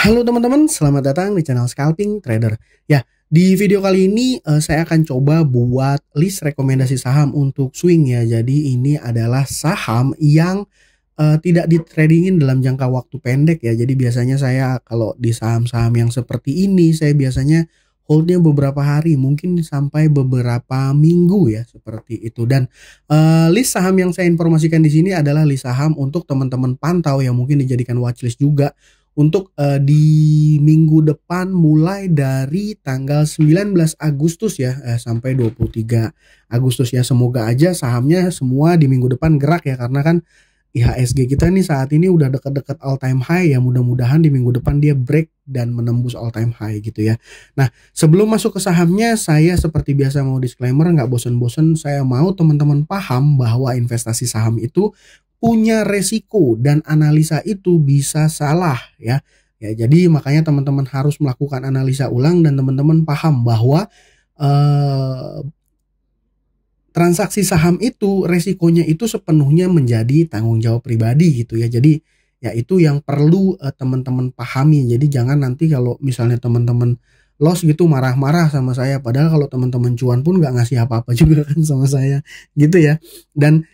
Halo teman-teman, selamat datang di channel Scalping Trader. Ya, di video kali ini saya akan coba buat list rekomendasi saham untuk swing ya. Jadi ini adalah saham yang tidak di tradingin dalam jangka waktu pendek ya. Jadi biasanya saya kalau di saham-saham yang seperti ini saya biasanya holdnya beberapa hari, mungkin sampai beberapa minggu ya seperti itu. Dan list saham yang saya informasikan di sini adalah list saham untuk teman-teman pantau yang mungkin dijadikan watchlist juga untuk di minggu depan mulai dari tanggal 19 Agustus ya sampai 23 Agustus ya. Semoga aja sahamnya semua di minggu depan gerak ya, karena kan IHSG kita nih saat ini udah dekat-dekat all time high ya. Mudah-mudahan di minggu depan dia break dan menembus all time high gitu ya. Nah, sebelum masuk ke sahamnya, saya seperti biasa mau disclaimer, nggak bosen-bosen, saya mau teman-teman paham bahwa investasi saham itu punya resiko dan analisa itu bisa salah ya. Ya, jadi makanya teman-teman harus melakukan analisa ulang dan teman-teman paham bahwa transaksi saham itu resikonya itu sepenuhnya menjadi tanggung jawab pribadi gitu ya. Jadi ya itu yang perlu teman-teman pahami. Jadi jangan nanti kalau misalnya teman-teman loss gitu marah-marah sama saya, padahal kalau teman-teman cuan pun nggak ngasih apa-apa juga kan sama saya gitu ya. Dan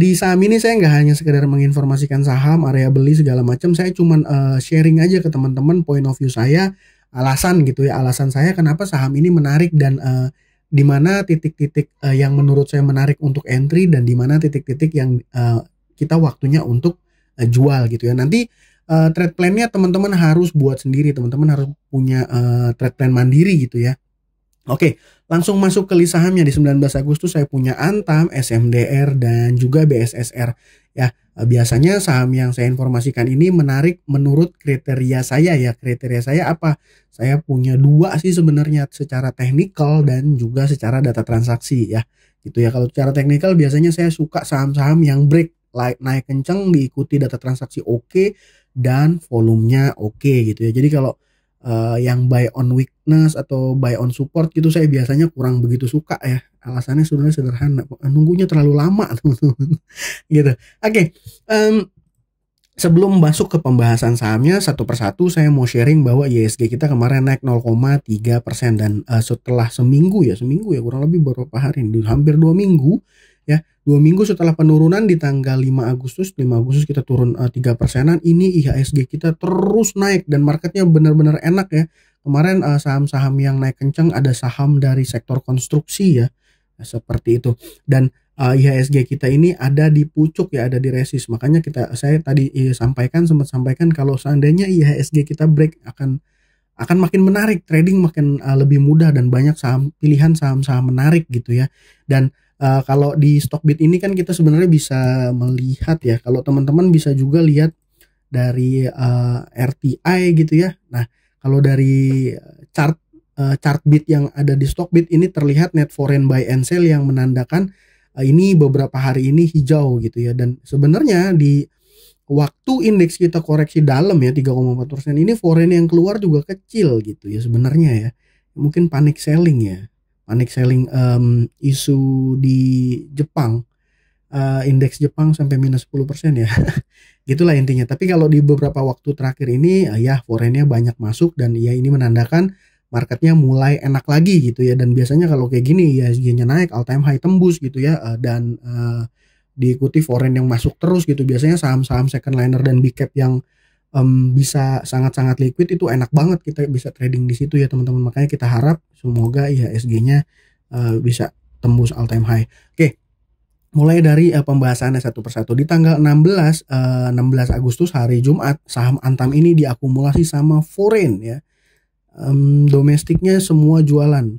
di saham ini saya nggak hanya sekedar menginformasikan saham, area beli segala macam, saya cuman sharing aja ke teman-teman point of view saya, alasan gitu ya, alasan saya kenapa saham ini menarik dan di mana titik-titik yang menurut saya menarik untuk entry dan di mana titik-titik yang kita waktunya untuk jual gitu ya. Nanti trade plan-nya teman-teman harus buat sendiri, teman-teman harus punya trade plan mandiri gitu ya. Oke, langsung masuk ke list sahamnya. Di 19 Agustus saya punya Antam, SMDR, dan juga BSSR. Ya, biasanya saham yang saya informasikan ini menarik menurut kriteria saya ya. Kriteria saya apa? Saya punya dua sih sebenarnya, secara teknikal dan juga secara data transaksi ya. Gitu ya. Kalau secara teknikal biasanya saya suka saham-saham yang break, naik kenceng, diikuti data transaksi oke, dan volumenya oke gitu ya. Jadi kalau yang buy on weakness atau buy on support gitu saya biasanya kurang begitu suka ya. Alasannya sebenarnya sederhana, nunggunya terlalu lama teman-teman gitu. Oke, sebelum masuk ke pembahasan sahamnya satu persatu, saya mau sharing bahwa IHSG kita kemarin naik 0,3% dan setelah seminggu ya kurang lebih beberapa hari, hampir 2 minggu ya, 2 minggu setelah penurunan di tanggal 5 Agustus kita turun 3%-an, ini IHSG kita terus naik dan marketnya benar-benar enak ya. Kemarin saham-saham yang naik kencang ada saham dari sektor konstruksi ya, seperti itu. Dan IHSG kita ini ada di pucuk ya, ada di resist. Makanya saya tadi sempat sampaikan kalau seandainya IHSG kita break akan makin menarik, trading makin lebih mudah dan banyak pilihan saham-saham menarik gitu ya. Dan kalau di Stockbit ini kan kita sebenarnya bisa melihat ya, kalau teman-teman bisa juga lihat dari RTI gitu ya. Nah, kalau dari chart bit yang ada di Stockbit ini terlihat net foreign buy and sell yang menandakan ini beberapa hari ini hijau gitu ya. Dan sebenarnya di waktu indeks kita koreksi dalam ya 3,4%, ini foreign yang keluar juga kecil gitu ya sebenarnya ya. Mungkin panic selling ya. Panic selling isu di Jepang, indeks Jepang sampai minus 10% ya. Gitulah intinya. Tapi kalau di beberapa waktu terakhir ini ya foreignnya banyak masuk dan ya ini menandakan marketnya mulai enak lagi gitu ya. Dan biasanya kalau kayak gini ya IHSG-nya naik, all time high tembus gitu ya, dan diikuti foreign yang masuk terus gitu. Biasanya saham-saham second liner dan big cap yang bisa sangat-sangat liquid itu enak banget kita bisa trading di situ ya teman-teman. Makanya kita harap semoga IHSG-nya bisa tembus all time high. Oke, mulai dari pembahasannya satu persatu. Di tanggal 16 Agustus hari Jumat, saham Antam ini diakumulasi sama foreign ya. Domestiknya semua jualan.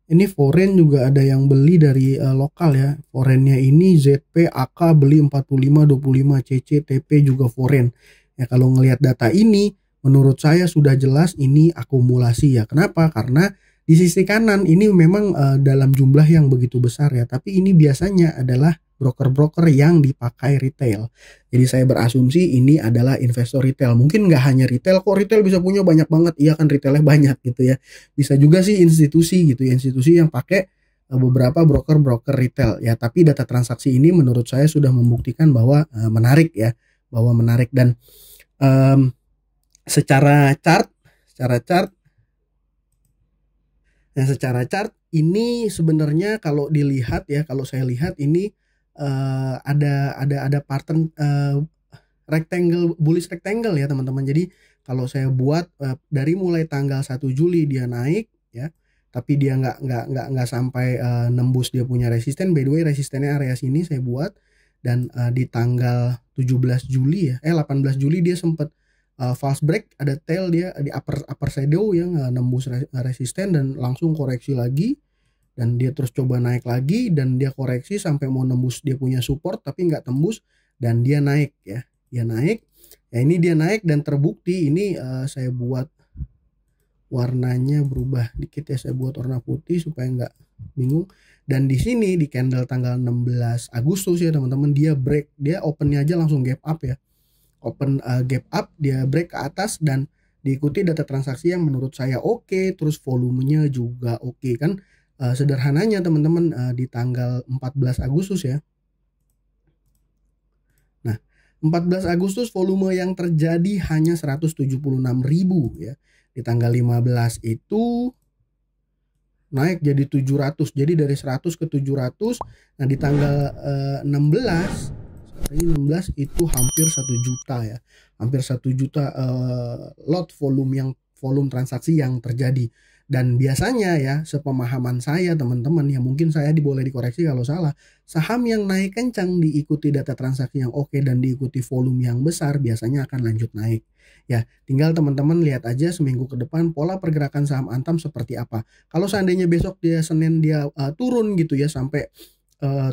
Ini foreign juga ada yang beli dari lokal ya. Foreignnya ini ZP, AK beli 45.25, CC, TP juga foreign. Ya, kalau ngelihat data ini menurut saya sudah jelas ini akumulasi ya. Kenapa? Karena di sisi kanan ini memang dalam jumlah yang begitu besar ya, tapi ini biasanya adalah broker-broker yang dipakai retail. Jadi saya berasumsi ini adalah investor retail. Mungkin nggak hanya retail, kok retail bisa punya banyak banget. Iya kan, retailnya banyak gitu ya. Bisa juga sih institusi gitu ya, institusi yang pakai beberapa broker-broker retail ya. Tapi data transaksi ini menurut saya sudah membuktikan bahwa menarik ya, bahwa menarik. Dan secara chart secara chart secara chart ini sebenarnya kalau dilihat ya, kalau saya lihat ini ada pattern rectangle, bullish rectangle ya teman-teman. Jadi kalau saya buat dari mulai tanggal 1 Juli dia naik ya, tapi dia nggak sampai nembus dia punya resisten. By the way, resistennya area sini saya buat, dan di tanggal 17 Juli ya, 18 Juli dia sempat false break, ada tail dia di upper shadow yang nembus resisten dan langsung koreksi lagi, dan dia terus coba naik lagi dan dia koreksi sampai mau nembus dia punya support tapi nggak tembus, dan dia naik ya, dia naik ya. Ini dia naik dan terbukti ini saya buat warnanya berubah dikit ya, saya buat warna putih supaya nggak bingung. Dan di sini di candle tanggal 16 Agustus ya teman-teman, dia break, dia opennya aja langsung gap up ya, open gap up, dia break ke atas dan diikuti data transaksi yang menurut saya oke, terus volumenya juga oke kan. Sederhananya teman-teman, di tanggal 14 Agustus ya. Nah, 14 Agustus volume yang terjadi hanya 176.000 ya. Di tanggal 15 itu naik jadi 700. Jadi dari 100 ke 700. Nah, di tanggal 16 itu hampir 1 juta ya. Hampir 1 juta lot volume transaksi yang terjadi. Dan biasanya ya, sepemahaman saya teman-teman ya, mungkin saya boleh dikoreksi kalau salah, saham yang naik kencang diikuti data transaksi yang oke dan diikuti volume yang besar biasanya akan lanjut naik. Ya, tinggal teman-teman lihat aja seminggu ke depan pola pergerakan saham Antam seperti apa. Kalau seandainya besok dia Senin dia turun gitu ya, sampai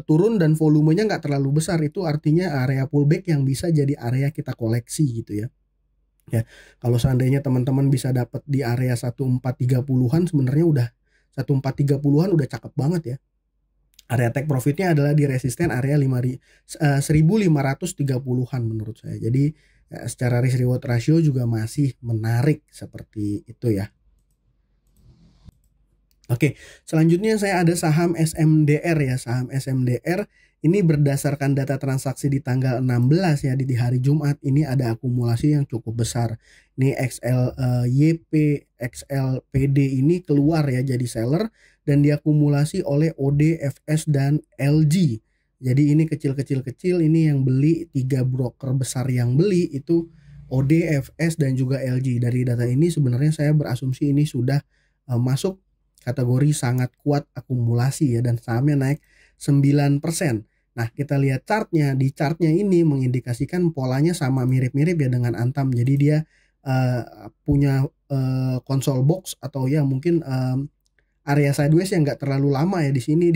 turun dan volumenya nggak terlalu besar, itu artinya area pullback yang bisa jadi area kita koleksi gitu ya. Ya, kalau seandainya teman-teman bisa dapat di area 1430-an, sebenarnya udah 1430-an udah cakep banget ya. Area take profitnya adalah di resisten area 1530-an menurut saya. Jadi secara risk reward ratio juga masih menarik seperti itu ya. Oke, selanjutnya saya ada saham SMDR ya. Saham SMDR ini berdasarkan data transaksi di tanggal 16 ya, di hari Jumat ini ada akumulasi yang cukup besar. Ini XLYP, XLPD ini keluar ya jadi seller dan diakumulasi oleh OD, FS dan LG. Jadi ini kecil-kecil ini yang beli, 3 broker besar yang beli itu OD, FS dan juga LG. Dari data ini sebenarnya saya berasumsi ini sudah masuk kategori sangat kuat akumulasi ya, dan sahamnya naik 9%. Nah, kita lihat chartnya. Di chartnya ini mengindikasikan polanya sama mirip-mirip ya dengan Antam. Jadi dia punya console box atau ya mungkin area sideways yang nggak terlalu lama ya, di sini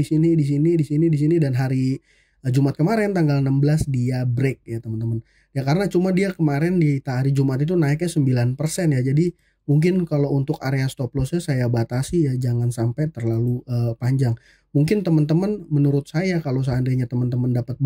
dan hari Jumat kemarin tanggal 16 dia break ya teman-teman. Ya karena cuma dia kemarin di hari Jumat itu naiknya 9% ya. Jadi mungkin kalau untuk area stop lossnya saya batasi ya, jangan sampai terlalu panjang. Mungkin teman-teman, menurut saya kalau seandainya teman-teman dapat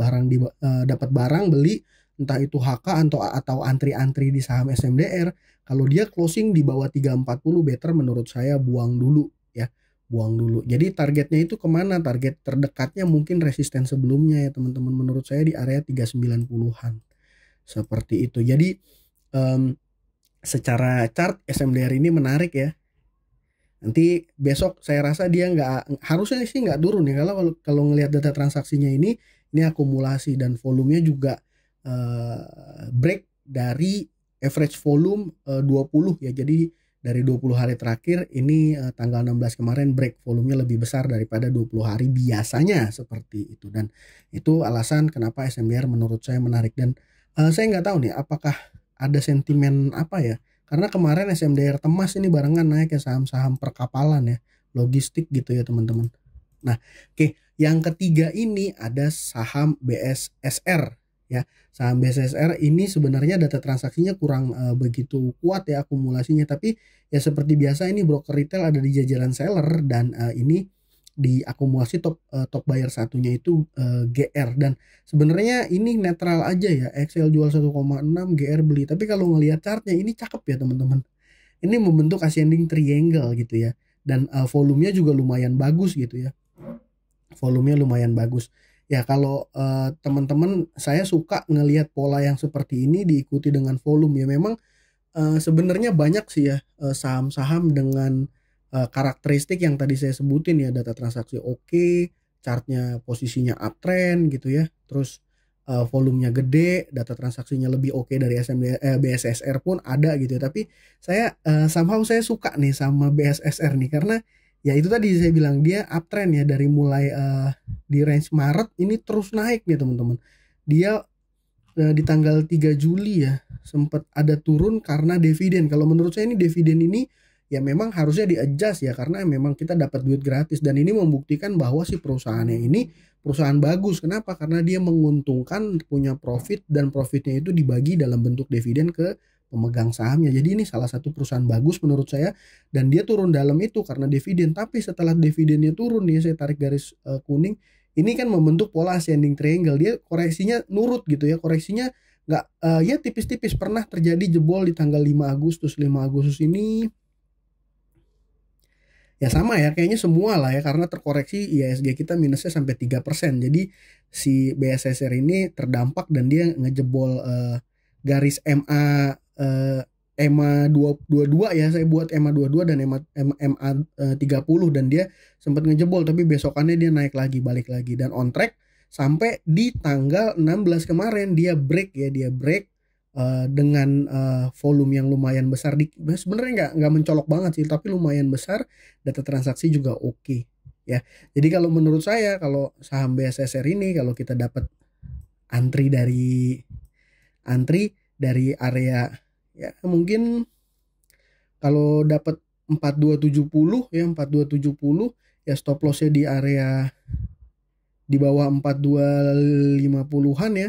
barang beli, entah itu HK atau antri-antri di saham SMDR, kalau dia closing di bawah 340 better menurut saya buang dulu ya, buang dulu. Jadi targetnya itu kemana? Target terdekatnya mungkin resisten sebelumnya ya teman-teman, menurut saya di area 390-an seperti itu. Jadi secara chart SMDR ini menarik ya. Nanti besok saya rasa dia harusnya sih nggak turun ya, kalau ngelihat data transaksinya ini akumulasi dan volumenya juga break dari average volume 20 ya. Jadi dari 20 hari terakhir ini tanggal 16 kemarin break volumenya lebih besar daripada 20 hari biasanya seperti itu, dan itu alasan kenapa SMDR menurut saya menarik. Dan saya nggak tahu nih apakah ada sentimen apa ya, karena kemarin SMDR Temas ini barengan naik ya, saham-saham perkapalan ya, logistik gitu ya teman-teman. Nah, oke, yang ketiga ini ada saham BSSR ya. Saham BSSR ini sebenarnya data transaksinya kurang begitu kuat ya akumulasinya, tapi ya seperti biasa ini broker retail ada di jajaran seller, dan ini di akumulasi top buyer satunya itu GR, dan sebenarnya ini netral aja ya. XL jual 1,6, GR beli. Tapi kalau ngelihat chartnya ini cakep ya teman-teman. Ini membentuk ascending triangle gitu ya, dan volumenya juga lumayan bagus gitu ya. Volumenya lumayan bagus. Ya kalau teman-teman, saya suka ngelihat pola yang seperti ini diikuti dengan volume ya. Memang sebenarnya banyak sih ya saham-saham dengan karakteristik yang tadi saya sebutin ya, data transaksi oke, chartnya posisinya uptrend gitu ya, terus volumenya gede, data transaksinya lebih oke dari BSSR pun ada gitu ya. Tapi saya somehow saya suka nih sama BSSR nih karena ya itu tadi saya bilang dia uptrend ya, dari mulai di range Maret ini terus naik nih teman-teman. Dia di tanggal 3 Juli ya sempat ada turun karena dividen. Kalau menurut saya ini dividen ini ya memang harusnya di-adjust ya, karena memang kita dapat duit gratis, dan ini membuktikan bahwa si perusahaannya ini perusahaan bagus. Kenapa? Karena dia menguntungkan, punya profit, dan profitnya itu dibagi dalam bentuk dividen ke pemegang sahamnya. Jadi ini salah satu perusahaan bagus menurut saya, dan dia turun dalam itu karena dividen. Tapi setelah dividennya turun nih, saya tarik garis kuning, ini kan membentuk pola ascending triangle. Dia koreksinya nurut gitu ya, koreksinya nggak ya tipis-tipis. Pernah terjadi jebol di tanggal 5 Agustus. 5 Agustus ini ya sama ya, kayaknya semua lah ya, karena terkoreksi IHSG kita minusnya sampai 3%. Jadi si BSSR ini terdampak dan dia ngejebol garis MA EMA 22 ya, saya buat EMA 22 dan EMA 30, dan dia sempat ngejebol tapi besokannya dia naik lagi, balik lagi, dan on track sampai di tanggal 16 kemarin dia break ya, dia break dengan volume yang lumayan besar. Sebenarnya nggak mencolok banget sih, tapi lumayan besar, data transaksi juga oke ya. Jadi kalau menurut saya, kalau saham BSSR ini kalau kita dapat antri dari area ya, mungkin kalau dapat 4270 ya, 4270 ya, stop lossnya di area di bawah 4250-an ya.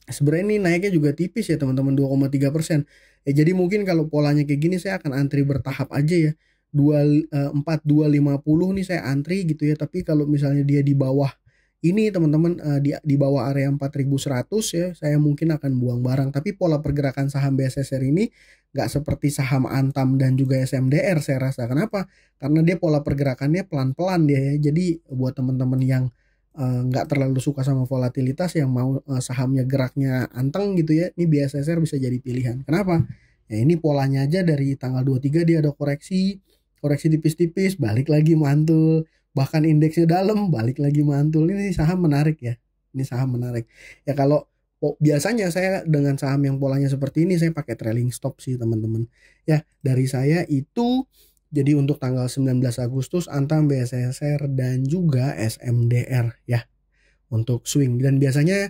Sebenarnya ini naiknya juga tipis ya teman-teman, 2,3%. Ya jadi mungkin kalau polanya kayak gini saya akan antri bertahap aja ya. 4250 nih saya antri gitu ya. Tapi kalau misalnya dia di bawah ini teman-teman, di bawah area 4100 ya, saya mungkin akan buang barang. Tapi pola pergerakan saham BSSR ini nggak seperti saham Antam dan juga SMDR saya rasa. Kenapa? Karena dia pola pergerakannya pelan-pelan dia ya. Jadi buat teman-teman yang nggak terlalu suka sama volatilitas, yang mau sahamnya geraknya anteng gitu ya, ini BSSR bisa jadi pilihan. Kenapa? Ya ini polanya aja dari tanggal 23 dia ada koreksi tipis-tipis, balik lagi mantul, bahkan indeksnya dalam, balik lagi mantul. Ini saham menarik ya, ini saham menarik ya. Kalau biasanya saya dengan saham yang polanya seperti ini saya pakai trailing stop sih teman-teman ya. Dari saya itu, jadi untuk tanggal 19 Agustus Antam, BSSR, dan juga SMDR ya untuk swing. Dan biasanya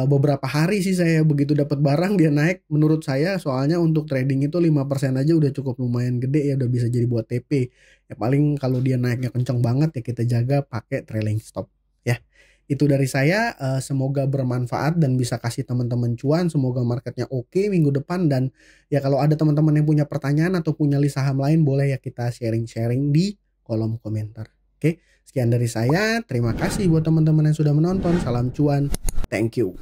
beberapa hari sih saya begitu dapat barang dia naik, menurut saya soalnya untuk trading itu 5% aja udah cukup lumayan gede ya, udah bisa jadi buat TP. Ya paling kalau dia naiknya kenceng banget ya kita jaga pakai trailing stop ya. Itu dari saya, semoga bermanfaat dan bisa kasih teman-teman cuan. Semoga marketnya oke minggu depan, dan ya kalau ada teman-teman yang punya pertanyaan atau punya list saham lain, boleh ya kita sharing-sharing di kolom komentar. Oke, sekian dari saya. Terima kasih buat teman-teman yang sudah menonton. Salam cuan. Thank you.